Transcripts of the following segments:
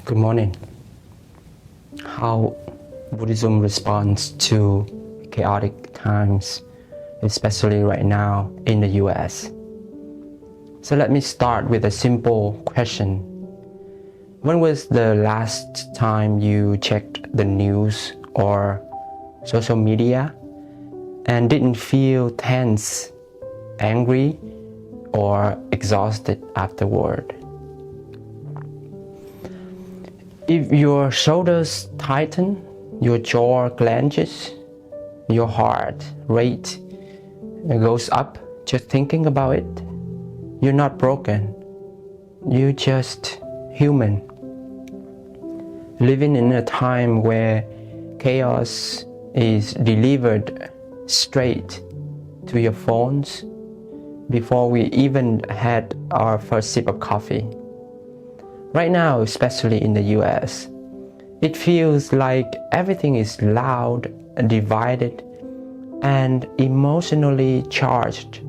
Good morning. How Buddhism responds to chaotic times, especially right now in the US. So let me start with a simple question. When was the last time you checked the news or social media and didn't feel tense, angry, or exhausted afterward? If your shoulders tighten, your jaw clenches, your heart rate goes up just thinking about it, you're not broken. You're just human. Living in a time where chaos is delivered straight to your phones before we even had our first sip of coffee. Right now, especially in the US, it feels like everything is loud, divided, and emotionally charged.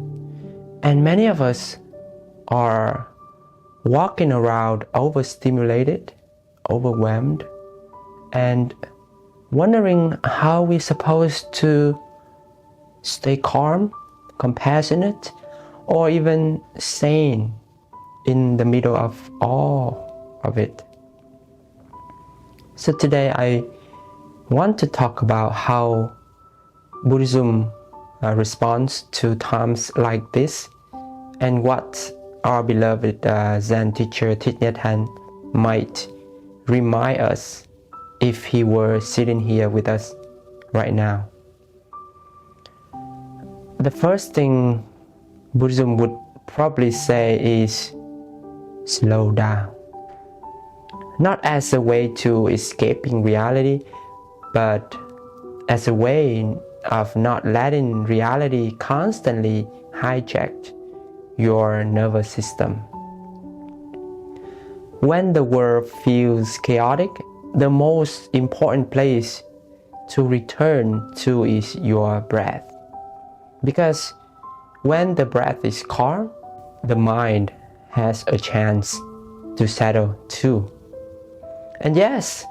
And many of us are walking around overstimulated, overwhelmed, and wondering how we're supposed to stay calm, compassionate, or even sane in the middle of all of it. So today I want to talk about how Buddhism responds to times like this, and what our beloved Zen teacher Thich Nhat Hanh might remind us if he were sitting here with us right now. The first thing Buddhism would probably say is slow down. Not as a way to escaping reality, but as a way of not letting reality constantly hijack your nervous system. When the world feels chaotic, the most important place to return to is your breath. Because when the breath is calm, the mind has a chance to settle too. And yes,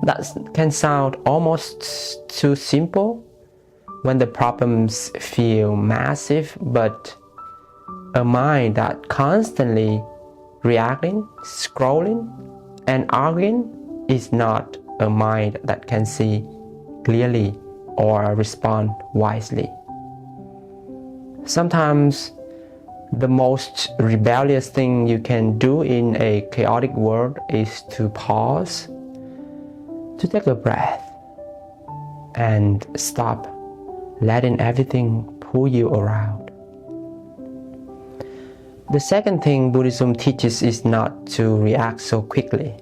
that can sound almost too simple when the problems feel massive, but a mind that constantly reacting, scrolling, and arguing is not a mind that can see clearly or respond wisely. Sometimes the most rebellious thing you can do in a chaotic world is to pause, to take a breath, and stop letting everything pull you around. The second thing Buddhism teaches is not to react so quickly.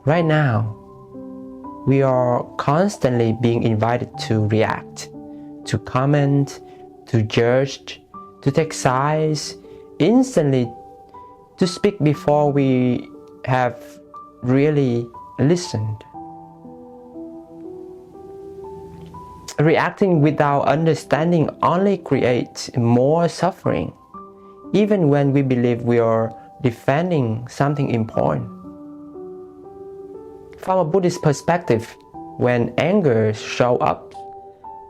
Right now, we are constantly being invited to react, to comment, to judge, to take sides, instantly to speak before we have really listened. Reacting without understanding only creates more suffering, even when we believe we are defending something important. From a Buddhist perspective, when anger shows up,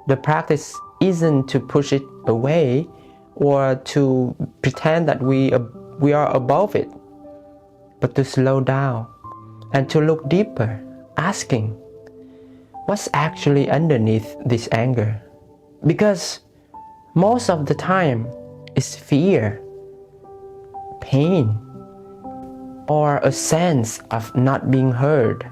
the practice isn't to push it away or to pretend that we are above it, but to slow down and to look deeper, asking, what's actually underneath this anger? Because most of the time it's fear, pain, or a sense of not being heard.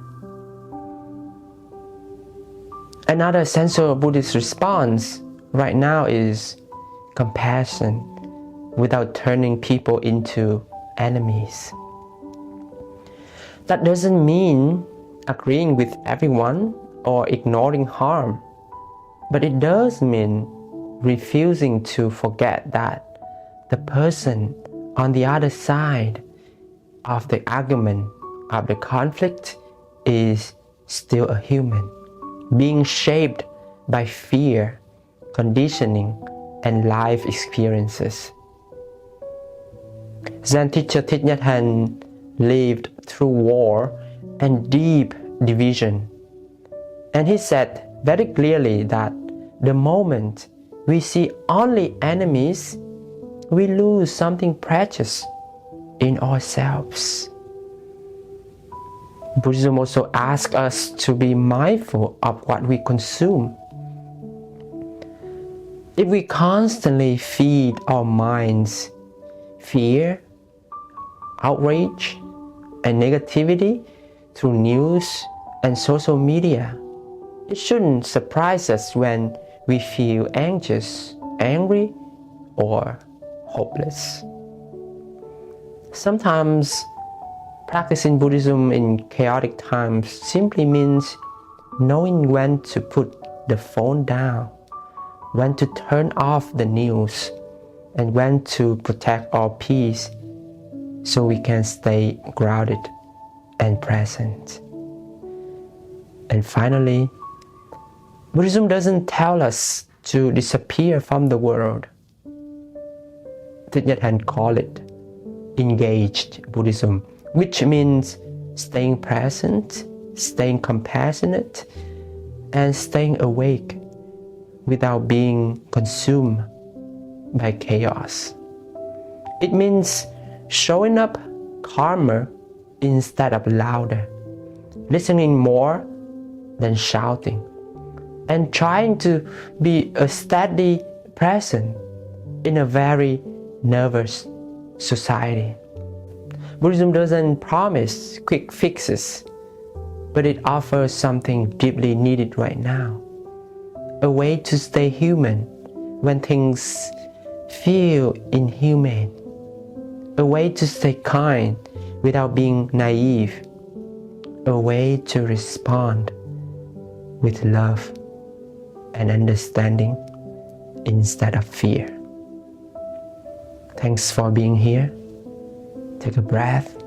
Another essential Buddhist response right now is compassion without turning people into enemies. That doesn't mean agreeing with everyone or ignoring harm, but it does mean refusing to forget that the person on the other side of the argument, of the conflict, is still a human, being shaped by fear, conditioning, and life experiences. Zen teacher Thich Nhat Hanh lived through war and deep division. And he said very clearly that the moment we see only enemies, we lose something precious in ourselves. Buddhism also asks us to be mindful of what we consume. If we constantly feed our minds fear, outrage, and negativity through news and social media, it shouldn't surprise us when we feel anxious, angry, or hopeless. Sometimes practicing Buddhism in chaotic times simply means knowing when to put the phone down, when to turn off the news, and when to protect our peace so we can stay grounded and present. And finally, Buddhism doesn't tell us to disappear from the world. Thich Nhat Hanh called it engaged Buddhism, which means staying present, staying compassionate, and staying awake without being consumed by chaos. It means showing up calmer instead of louder, listening more than shouting, and trying to be a steady presence in a very nervous society. Buddhism doesn't promise quick fixes, but it offers something deeply needed right now. A way to stay human when things feel inhumane. A way to stay kind without being naive. A way to respond with love and understanding instead of fear. Thanks for being here. Take a breath.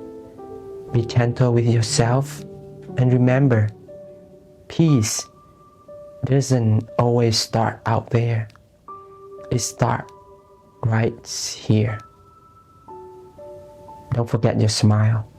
Be gentle with yourself. And remember, peace doesn't always start out there. It starts right here. Don't forget your smile.